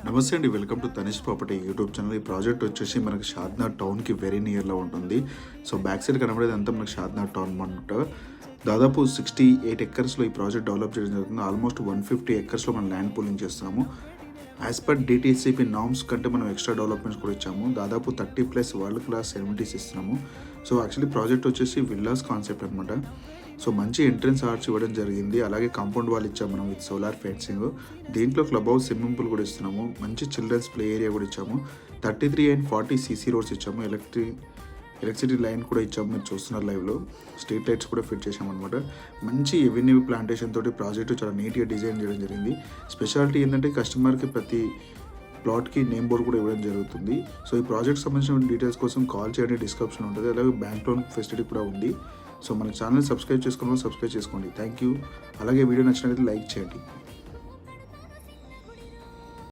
నమస్తే అండి. Welcome to Tanishq property YouTube channel. ఈ ప్రాజెక్ట్ వచ్చేసి మనకి షాద్నగర్ టౌన్కి వెరీ నియర్లో ఉంటుంది. సో బ్యాక్ సైడ్ కనబడేది అంతా మనకి షాద్నగర్ టౌన్ అనమాట. దాదాపు 68 ఎకర్స్లో ఈ ప్రాజెక్ట్ డెవలప్ చేయడం జరుగుతుంది. ఆల్మోస్ట్ 150 ఎకర్స్లో మనం ల్యాండ్ పూలింగ్ చేస్తున్నాము. యాజ్ పర్ డిటిసిపి నామ్స్ కంటే మనం ఎక్స్ట్రా డెవలప్మెంట్స్ కూడా ఇచ్చాము. దాదాపు 30+ వరల్డ్ క్లాస్ ఎమ్యూనిటీస్ ఇస్తున్నాము. సో యాక్చువల్లీ ప్రాజెక్ట్ వచ్చేసి విల్లాస్ కాన్సెప్ట్ అనమాట. సో మంచి ఎంట్రన్స్ ఆర్చ్ ఇవ్వడం జరిగింది. అలాగే కాంపౌండ్ వాల్ ఇచ్చాము మనం విత్ సోలార్ ఫెన్సింగ్. దీంట్లో క్లబ్ హౌస్, స్విమ్మింగ్ పూల్ కూడా ఇస్తున్నాము. మంచి చిల్డ్రన్స్ ప్లే ఏరియా కూడా ఇచ్చాము. 33 and 40 CC రోడ్స్ ఇచ్చాము. ఎలక్ట్రిసిటీ లైన్ కూడా ఇచ్చాము. మీరు చూస్తున్నారు లైవ్లో. స్ట్రీట్ లైట్స్ కూడా ఫిట్ చేసామన్నమాట. మంచి ఎవెన్యూ ప్లాంటేషన్ తోటి ప్రాజెక్టు చాలా నీట్గా డిజైన్ చేయడం జరిగింది. స్పెషాలిటీ ఏంటంటే కస్టమర్కి ప్రతి ప్లాట్కి నేమ్ బోర్డు కూడా ఇవ్వడం జరుగుతుంది. సో ఈ ప్రాజెక్ట్ సంబంధించిన డీటెయిల్స్ కోసం కాల్ చేయండి, డిస్క్రిప్షన్ ఉంటుంది. అలాగే బ్యాంక్ లోన్ ఫెసిలిటీ కూడా ఉంది. సో మన ఛానల్ సబ్స్క్రైబ్ చేసుకోండి. Thank you. అలాగే వీడియో నచ్చినట్లయితే లైక్ చేయండి.